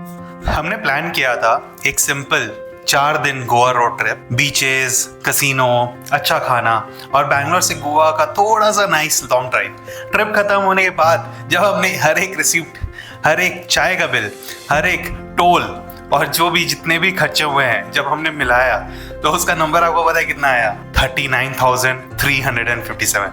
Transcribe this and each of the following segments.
हमने प्लान किया था एक सिंपल 4 दिन Goa road trip, beaches, casino, अच्छा खाना और बैंगलोर से गोवा का थोड़ा सा नाइस लॉन्ग ड्राइव। ट्रिप खत्म होने के बाद जब हमने हर एक रिसीप्ट, हर एक चाय का बिल, हर एक टोल और जो भी जितने भी खर्चे हुए हैं जब हमने मिलाया तो उसका नंबर आपको पता है कितना आया? 39,357।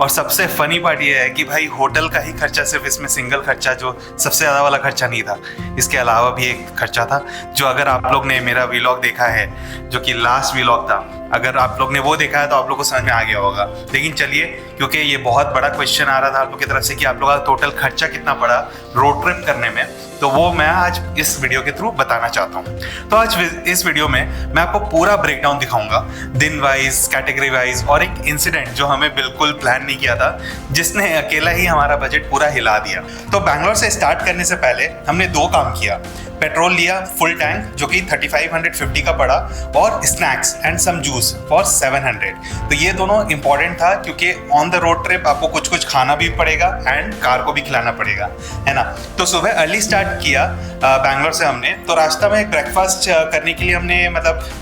और सबसे फनी पार्ट ये है कि भाई होटल का ही खर्चा, सिर्फ इसमें सिंगल खर्चा जो सबसे ज़्यादा वाला खर्चा नहीं था, इसके अलावा भी एक खर्चा था जो अगर आप लोग ने मेरा व्लॉग देखा है जो कि लास्ट व्लॉग था, अगर आप लोग ने वो देखा है तो आप लोग को समझ में आ गया होगा। लेकिन चलिए, क्योंकि ये बहुत बड़ा क्वेश्चन आ रहा था आप लोग की तरफ से कि आप लोग का टोटल खर्चा कितना पड़ा रोड ट्रिप करने में, तो वो मैं आज इस वीडियो के थ्रू बताना चाहता हूँ। तो आज इस वीडियो में मैं आपको पूरा ब्रेकडाउन दिखाऊंगा, दिन वाइज, कैटेगरी वाइज, और एक इंसिडेंट जो हमें बिल्कुल प्लान नहीं किया था जिसने अकेला ही हमारा बजट पूरा हिला दिया। तो बैंगलोर से स्टार्ट करने से पहले हमने 2 काम किया। पेट्रोल लिया फुल टैंक जो कि 3550 का पड़ा, और snacks and some juice for 700। तो ये दोनों इंपॉर्टेंट था क्योंकि ऑन द रोड ट्रिप आपको कुछ कुछ खाना भी पड़ेगा एंड कार को भी खिलाना पड़ेगा, है ना। तो सुबह अर्ली स्टार्ट किया बैंगलोर से हमने। तो रास्ता में एक ब्रेकफास्ट करने के लिए हमने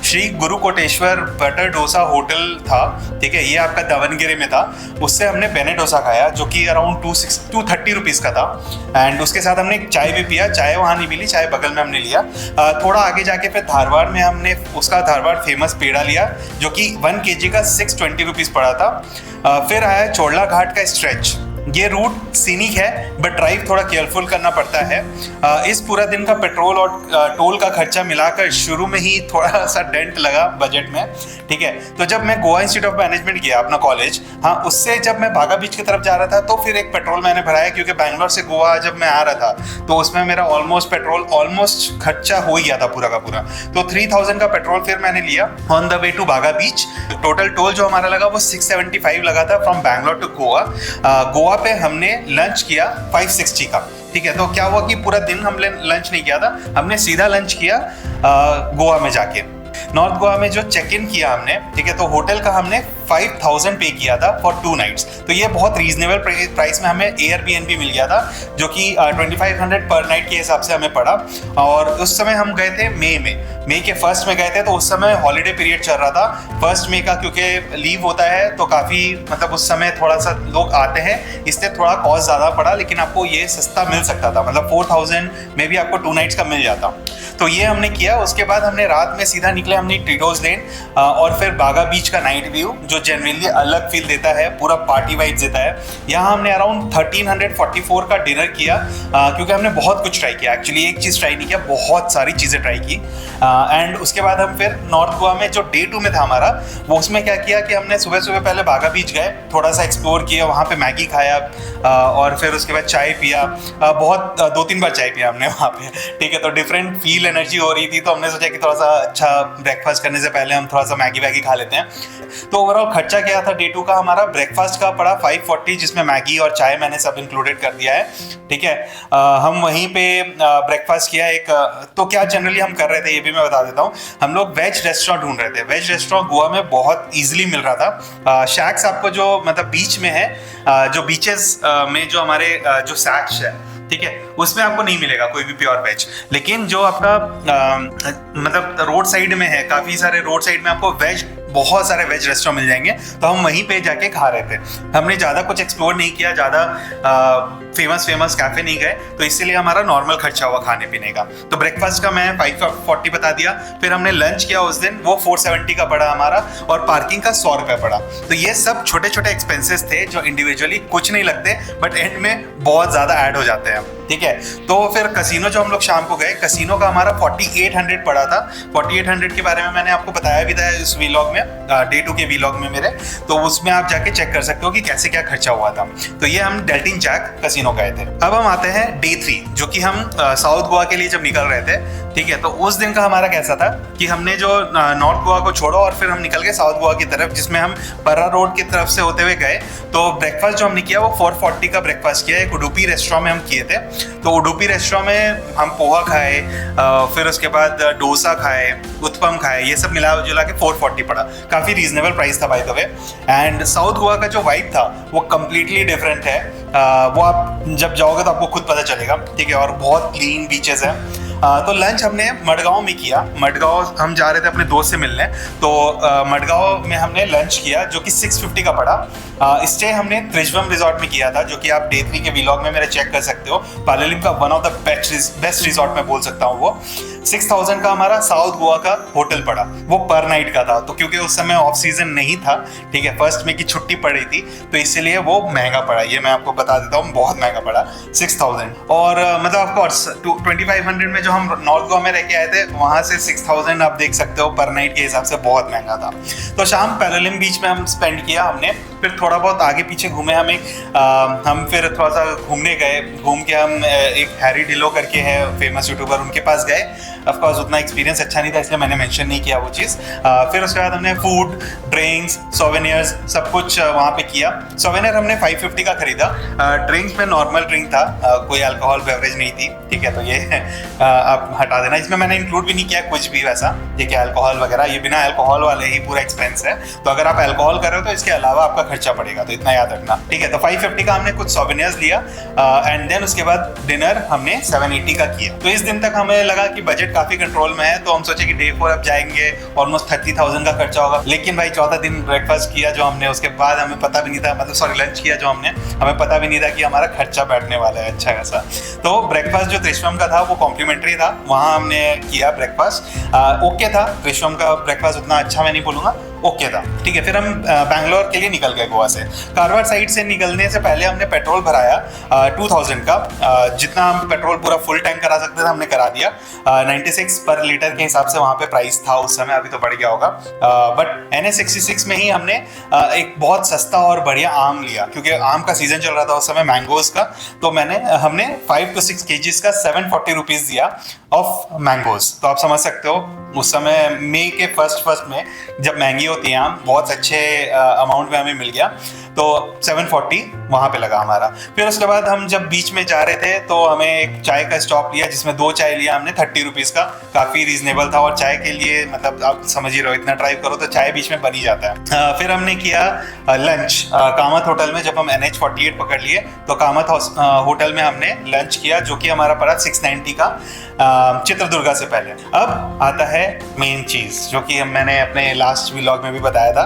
श्री गुरु कोटेश्वर बटर डोसा होटल था, ठीक है, ये आपका दावनगिरी में था। उससे हमने बेने डोसा खाया जो कि अराउंड 230 रुपीज़ का था। एंड उसके साथ हमने चाय भी पिया। चाय वहाँ नहीं मिली, चाय बगल में हमने लिया। थोड़ा आगे जाके फिर धारवाड़ में हमने उसका धारवाड़ फेमस पेड़ा लिया जो कि 1 kg का 620 रुपीज़ पड़ा था। फिर आया चोड़ला घाट का स्ट्रेच। ये रूट सीनिक है बट ड्राइव थोड़ा केयरफुल करना पड़ता है। इस पूरा दिन का पेट्रोल और टोल का खर्चा मिलाकर शुरू में ही थोड़ा सा डेंट लगा बजट में, ठीक है। तो जब मैं गोवा इंस्टीट्यूट ऑफ मैनेजमेंट गया अपना कॉलेज, हाँ, उससे जब मैं बागा बीच की तरफ जा रहा था तो फिर एक पेट्रोल मैंने भराया क्योंकि बैंगलोर से गोवा जब मैं आ रहा था तो उसमें मेरा ऑलमोस्ट खर्चा हो ही गया था पूरा का पूरा। तो 3000 का पेट्रोल फिर मैंने लिया ऑन द वे टू बागा बीच। टोटल टोल जो हमारा लगा वो 675 लगा था फ्रॉम बैंगलोर टू गोवा। गोवा पे हमने लंच किया 560 का, ठीक है। तो क्या हुआ कि पूरा दिन हमने लंच नहीं किया था, हमने सीधा लंच किया गोवा में जाके। नॉर्थ गोवा में जो चेक इन किया हमने, ठीक है, तो होटल का हमने 5000 पे किया था फॉर 2 नाइट्स। तो ये बहुत रीजनेबल प्राइस में हमें एयरबीएनबी मिल गया था जो कि 2500 पर नाइट के हिसाब से हमें पड़ा। और उस समय हम गए थे मई के फर्स्ट में गए थे, तो उस समय हॉलीडे पीरियड चल रहा था 1 मई का, क्योंकि लीव होता है तो काफ़ी उस समय थोड़ा सा लोग आते हैं, इसलिए थोड़ा कॉस्ट ज़्यादा पड़ा। लेकिन आपको ये सस्ता मिल सकता था, 4000 में भी आपको 2 नाइट्स का मिल जाता। तो ये हमने किया। उसके बाद हमने रात में सीधा निकले हमने टीटोज लेन और फिर बागा बीच का नाइट व्यू जो जनरली अलग फील देता है, पूरा पार्टी वाइब्स देता है। यहाँ हमने अराउंड 1344 का डिनर किया क्योंकि हमने बहुत कुछ ट्राई किया। एक्चुअली एक चीज़ ट्राई नहीं किया, बहुत सारी चीज़ें ट्राई की। एंड उसके बाद हम फिर नॉर्थ गोवा में जो डे 2 में था हमारा, वो उसमें क्या किया कि हमने सुबह सुबह पहले बागा बीच गए, थोड़ा सा एक्सप्लोर किया, वहाँ पे मैगी खाया और फिर उसके बाद चाय पिया। बहुत 2-3 बार चाय पिया हमने वहाँ पे, ठीक है। तो डिफरेंट फील एनर्जी हो रही थी, तो हमने सोचा कि थोड़ा सा अच्छा ब्रेकफास्ट करने से पहले हम थोड़ा सा मैगी वैगी खा लेते हैं। तो ओवरऑल खर्चा क्या था डे 2 का हमारा? ब्रेकफास्ट का पड़ा 540, जिसमें मैगी और चाय मैंने सब इंक्लूडेड कर दिया है, ठीक है। हम वहीं पे ब्रेकफास्ट किया एक। तो क्या जनरली हम कर रहे थे ये भी मैं बता देता हूँ। हम लोग वेज रेस्टोरेंट ढूंढ रहे थे। वेज रेस्टोरेंट गोवा में बहुत ईजिली मिल रहा था। शैक्स आपको जो बीच में है, जो बीचेस में जो हमारे जो शैक्स है, ठीक है, उसमें आपको नहीं मिलेगा कोई भी प्योर वेज। लेकिन जो आपका रोड साइड में है, काफ़ी सारे रोड साइड में आपको बहुत सारे वेज रेस्टोरेंट मिल जाएंगे। तो हम वहीं पे जाके खा रहे थे। हमने ज़्यादा कुछ एक्सप्लोर नहीं किया, ज़्यादा फेमस कैफे नहीं गए, तो इसीलिए हमारा नॉर्मल खर्चा हुआ खाने पीने का। तो ब्रेकफास्ट का मैं 540 बता दिया। फिर हमने लंच किया उस दिन, वो 470 का पड़ा हमारा, और पार्किंग का 100 रुपये पड़ा। तो ये सब छोटे छोटे एक्सपेंसेस थे जो इंडिविजुअली कुछ नहीं लगते बट एंड में बहुत ज़्यादा ऐड हो जाते हैं, ठीक है। तो फिर कसिनो जो हम लोग शाम को गए, कसिनो का हमारा 4800 पड़ा था। 4800 के बारे में मैंने आपको बताया भी था इस व्लॉग में, डे 2 के व्लॉग में मेरे, तो उसमें आप जाके चेक कर सकते हो कि कैसे क्या खर्चा हुआ था। तो ये हम डेल्टिन जैक कसिनो गए थे। अब हम आते हैं डे 3, जो कि हम साउथ गोवा के लिए जब निकल रहे थे, ठीक है। तो उस दिन का हमारा कैसा था कि हमने जो नॉर्थ गोवा को छोड़ा और फिर हम निकल गए साउथ गोवा की तरफ, जिसमें हम पर्रा रोड की तरफ से होते हुए गए। तो ब्रेकफास्ट जो हमने किया वो 440 का ब्रेकफास्ट किया, एक उडुपी रेस्टोरेंट में हम किए थे। तो उडुपी रेस्टोरेंट में हम पोहा खाए, फिर उसके बाद डोसा खाए, उत्पम खाए, ये सब मिला जुला के 440 पड़ा। काफ़ी रीजनेबल प्राइस था by the way. And south Goa का जो वाइब था वो कम्प्लीटली डिफरेंट है। वो आप जब जाओगे तो आपको खुद पता चलेगा, ठीक है। और बहुत क्लीन बीचेस हैं। तो लंच हमने मडगांव में किया। मडगांव हम जा रहे थे अपने दोस्त से मिलने, तो मडगांव में हमने लंच किया जो कि 650 का पड़ा। स्टे हमने त्रिशवम रिजॉर्ट में किया था, जो कि आप डे 3 के व्लॉग में मेरा चेक कर सकते हो। पालेलिम का one of the best resort मैं बोल सकता हूँ वो। 6000 का हमारा साउथ गोवा का होटल पड़ा, वो पर नाइट का था। तो क्योंकि उस समय ऑफ सीजन नहीं था, ठीक है, फर्स्ट में की छुट्टी पड़ रही थी, तो इसलिए वो महंगा पड़ा। ये मैं आपको बता देता हूँ, बहुत महंगा पड़ा 6000। और मतलब ऑफ कोर्स 2500 में जो हम नॉर्थ गोवा में रह के आए थे, वहां से 6000 आप देख सकते हो पर नाइट के हिसाब से बहुत महंगा था। तो शाम पैरालिम बीच में हम स्पेंड किया हमने, फिर थोड़ा बहुत आगे पीछे घूमे। हम फिर थोड़ा सा घूमने गए। घूम के हम एक हैरी डिलो करके है फेमस यूट्यूबर, उनके पास गए। ऑफ कोर्स उतना एक्सपीरियंस अच्छा नहीं था, इसलिए मैंने मेंशन नहीं किया वो चीज़। फिर उसके बाद हमने फूड, ड्रिंक्स, सोवेनियर्स सब कुछ वहाँ पे किया। सोवेनियर हमने 550 का खरीदा। ड्रिंक्स में नॉर्मल ड्रिंक था, कोई अल्कोहल बेवरेज नहीं थी, ठीक है। तो ये आप हटा देना, इसमें मैंने इंक्लूड भी नहीं किया कुछ भी वैसा, ठीक है, अल्कोहल वगैरह। ये बिना अल्कोहल वाले ही पूरा एक्सपेंस है। तो अगर आप अल्कोहल कर रहे हो तो इसके अलावा आपका खर्चा पड़ेगा, तो इतना याद रखना, ठीक है। तो 550 का हमने कुछ सोवेनियर्स लिया एंड देन उसके बाद डिनर हमने 780 का किया। तो इस दिन तक हमें लगा कि बजट काफी कंट्रोल में है, तो हम सोचे कि डे 4 अब जाएंगे, ऑलमोस्ट 30,000 का खर्चा होगा। लेकिन भाई चौथा दिन ब्रेकफास्ट किया जो हमने, उसके बाद हमें पता भी नहीं था, मतलब सॉरी लंच किया जो हमने, हमें पता भी नहीं था कि हमारा खर्चा बैठने वाला है अच्छा खासा। तो ब्रेकफास्ट जो त्रिशवम का था वो कॉम्प्लीमेंट्री था, वहाँ हमने किया ब्रेकफास्ट। ओके था, त्रिशवम का ब्रेकफास्ट उतना अच्छा मैं नहीं बोलूँगा, ओके था, ठीक है। फिर हम बैंगलोर के लिए निकल गए गोवा से। कारवार साइड से निकलने से पहले हमने पेट्रोल भराया 2000 का, जितना हम पेट्रोल पूरा फुल टैंक करा सकते थे हमने करा दिया। 96 पर लीटर के हिसाब से वहाँ पे प्राइस था उस समय, अभी तो बढ़ गया होगा। बट NS66 में ही हमने एक बहुत सस्ता और बढ़िया आम लिया, क्योंकि आम का सीजन चल रहा था उस समय, मैंगोज का। तो हमने 5 to 6 kgs का 740 रुपीज़ दिया ऑफ मैंगोज। तो आप समझ सकते हो उस समय मई के फर्स्ट में जब महंगी होती है आम, बहुत अच्छे अमाउंट में हमें मिल गया। तो 740 वहाँ पे लगा हमारा। फिर उसके बाद हम जब बीच में जा रहे थे तो हमें एक चाय का स्टॉप लिया, जिसमें 2 चाय लिया हमने 30 रुपीज़ का, काफ़ी रीजनेबल था। और चाय के लिए मतलब आप समझ ही रहो, इतना ड्राइव करो तो चाय बीच में बन ही जाता है। फिर हमने किया लंच कामत होटल में। जब हम NH48 पकड़ लिए तो कामत होटल में हमने लंच किया, जो कि हमारा पड़ा 690 का चित्रदुर्गा से पहले। अब आता है मेन चीज़, जो कि मैंने अपने लास्ट व्लॉग में भी बताया था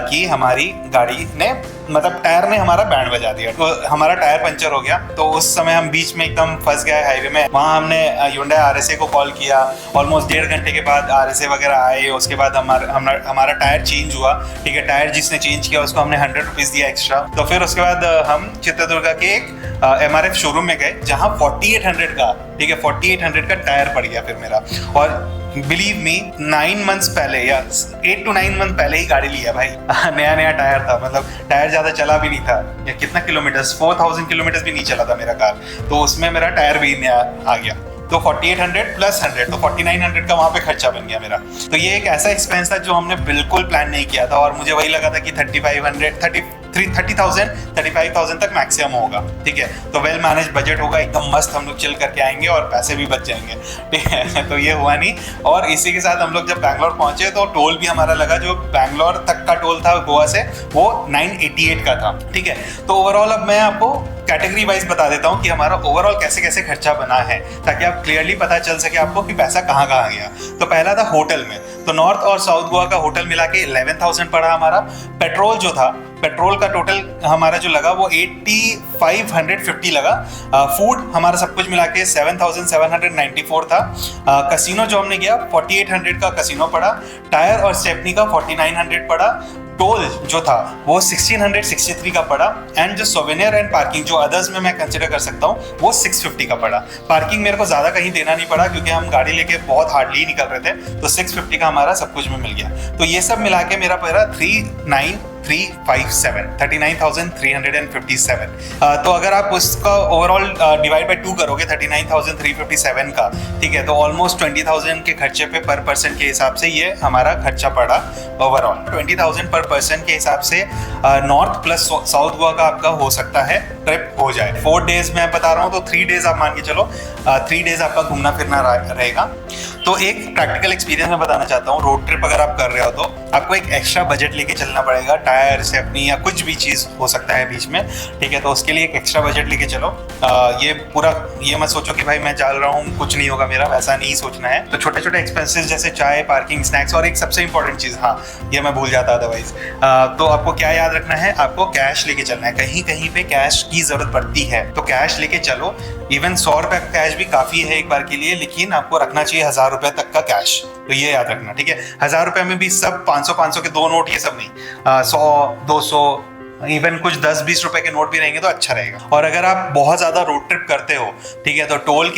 कि हमारी गाड़ी ने, मतलब टायर ने हमारा बैंड बजा दिया। तो हमारा टायर पंचर हो गया। तो उस समय हम बीच में एकदम फंस गए हाईवे में। वहाँ हमने Hyundai RSA को कॉल किया। ऑलमोस्ट 1.5 घंटे के बाद RSA वगैरह आए। उसके बाद हमारा टायर चेंज हुआ, ठीक है। टायर जिसने चेंज किया उसको हमने 100 रुपीज़ दिया एक्स्ट्रा। तो फिर उसके बाद हम चित्रदुर्गा के एक MRF शोरूम में गए, जहाँ 4800 का, ठीक है, 4800 का टायर पड़ गया फिर मेरा। और बिलीव मी 9 मंथ्स पहले या 8 to 9 मंथ पहले ही गाड़ी लिया भाई। नया टायर था, मतलब टायर ज़्यादा चला भी नहीं था, या कितना किलोमीटर्स, 4000 किलोमीटर्स भी नहीं चला था मेरा कार। तो उसमें मेरा टायर भी नया आ गया। तो 4800 प्लस 100, तो 4900 का वहाँ पे खर्चा बन गया मेरा। तो ये एक ऐसा एक्सपेंस था जो हमने बिल्कुल प्लान नहीं किया था। और मुझे वही लगा था कि 35,000 तक मैक्सिमम होगा, ठीक है। तो वेल मैनेज बजट होगा, एकदम मस्त हम लोग चिल करके आएंगे और पैसे भी बच जाएंगे, ठीक है। तो ये हुआ नहीं। और इसी के साथ हम लोग जब बैंगलोर पहुंचे तो टोल भी हमारा लगा, जो बैंगलोर तक का टोल था गोवा से, वो 988 का था, ठीक है। तो ओवरऑल अब मैं आपको कैटेगरी वाइज बता देता हूँ कि हमारा ओवरऑल कैसे कैसे खर्चा बना है, ताकि आप क्लियरली पता चल सके आपको कि पैसा कहाँ कहाँ गया। तो पहला था होटल में। तो नॉर्थ और साउथ गोवा का होटल मिला के 11,000 पड़ा हमारा। पेट्रोल जो था, पेट्रोल का टोटल हमारा जो लगा वो 8550 लगा। फूड हमारा सब कुछ मिला के 7794 था। कसिनो जो हमने किया 4800 का कसिनो पड़ा। टायर और स्टेपनी का 4900 पड़ा। टोल जो था वो 1663 का पड़ा। एंड जो सोवेनियर एंड पार्किंग जो अदर्स में मैं कंसिडर कर सकता हूँ वो 650 का पड़ा। पार्किंग मेरे को ज़्यादा कहीं देना नहीं पड़ा, क्योंकि हम गाड़ी लेके बहुत हार्डली ही निकल रहे थे। तो 650 का हमारा सब कुछ में मिल गया। तो ये सब मिला के मेरा पड़ा 39,357। तो अगर आप उसका ओवरऑल डिवाइड बाय 2 करोगे 39,357 का, ठीक है, तो ऑलमोस्ट 20,000 के खर्चे पे पर पर्सन के हिसाब से ये हमारा खर्चा पड़ा ओवरऑल। 20,000 पर पर्सन के हिसाब से नॉर्थ प्लस साउथ गोवा का आपका हो सकता है ट्रिप हो जाए। 4 डेज मैं बता रहा हूँ, तो 3 डेज आप मान के चलो, 3 डेज आपका घूमना फिरना रहेगा। तो एक प्रैक्टिकल एक्सपीरियंस मैं बताना चाहता हूँ। रोड ट्रिप अगर आप कर रहे हो तो आपको एक एक्स्ट्रा बजट लेके चलना पड़ेगा। टायर से अपनी या कुछ भी चीज़ हो सकता है बीच में, ठीक है। तो उसके लिए एक एक्स्ट्रा बजट लेके चलो। ये पूरा ये मत सोचो कि भाई मैं चल रहा हूँ कुछ नहीं होगा मेरा, वैसा नहीं सोचना है। तो छोटे छोटे एक्सपेंसेस जैसे चाय, पार्किंग, स्नैक्स, और एक सबसे इंपॉर्टेंट चीज़, हाँ ये मैं भूल जाता अदरवाइज, तो आपको क्या याद रखना है, आपको कैश लेके चलना है। कहीं कहीं पे कैश की जरूरत पड़ती है तो कैश लेके चलो। इवन 100 रुपये का कैश भी काफ़ी है एक बार के लिए, लेकिन आपको रखना चाहिए 1000 रुपये तक का कैश। तो ये याद रखना, ठीक है। 1000 रुपये में भी सब 500 के 2 नोट, ये सब नहीं, 100, 200, इवन कुछ 10-20 रुपए के नोट भी रहेंगे तो अच्छा रहेगा। और अगर आप बहुत ज़्यादा रोड ट्रिप करते हो, ठीक है, तो टोल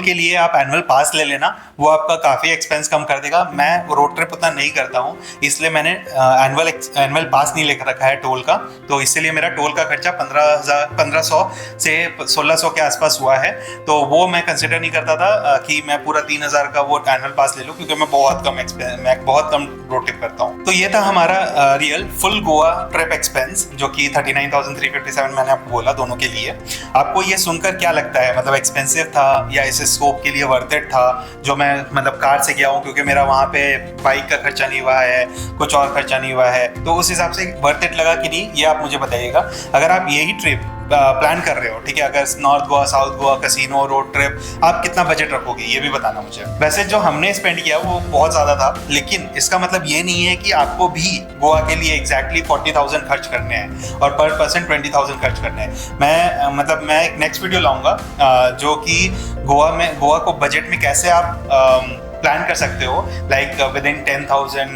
के लिए आप एनुअल पास ले लेना, वो आपका काफ़ी एक्सपेंस कम कर देगा। मैं रोड ट्रिप उतना नहीं करता हूँ, इसलिए मैंने एनुअल पास नहीं लेकर रखा है टोल का, तो इसलिए मेरा टोल का खर्चा 1500 से 1600 के आसपास हुआ है। तो वो मैं कंसिडर नहीं करता था कि मैं पूरा 3000 का वो एनुअल पास ले लूँ, क्योंकि मैं बहुत कम रोड ट्रिप करता हूँ। तो ये था हमारा real full Goa trip expense, जो कि 39,357 मैंने आपको बोला दोनों के लिए। आपको ये सुनकर क्या लगता है, मतलब एक्सपेंसिव था या इसे स्कोप के लिए वर्थ इट था? जो मैं मतलब कार से गया हूँ, क्योंकि मेरा वहाँ पे बाइक का खर्चा नहीं हुआ है, कुछ और खर्चा नहीं हुआ है, तो उस हिसाब से वर्थ इट लगा कि नहीं, ये आप मुझे बताइएगा। अगर आप यही ट्रिप प्लान कर रहे हो, ठीक है, अगर north Goa, south Goa, casino, road trip, आप कितना बजट रखोगे ये भी बताना मुझे। वैसे जो हमने स्पेंड किया वो बहुत ज़्यादा था, लेकिन इसका मतलब ये नहीं है कि आपको भी गोवा के लिए एग्जैक्टली 40,000 खर्च करने हैं और पर पर्सन 20,000 खर्च करने हैं। मैं एक नेक्स्ट वीडियो लाऊंगा जो कि गोवा को बजट में कैसे आप प्लान कर सकते हो, लाइक विद इन 10,000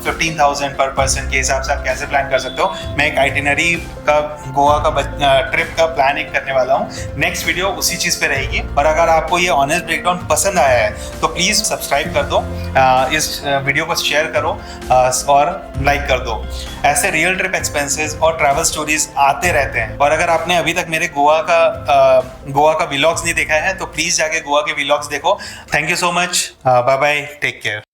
15,000 पर पर्सन के हिसाब से आप कैसे प्लान कर सकते हो। मैं एक आइटिनरी का गोवा का ट्रिप का प्लान एक करने वाला हूँ, नेक्स्ट वीडियो उसी चीज़ पे रहेगी। और अगर आपको ये ऑनेस्ट ब्रेकडाउन पसंद आया है तो प्लीज़ सब्सक्राइब कर दो, इस वीडियो को शेयर करो और लाइक कर दो। ऐसे रियल ट्रिप एक्सपेंसेस और ट्रैवल स्टोरीज आते रहते हैं। और अगर आपने अभी तक मेरे गोवा का व्लॉग्स नहीं देखा है तो प्लीज़ जाके गोवा के व्लॉग्स देखो। Thank you so much, bye bye, take care.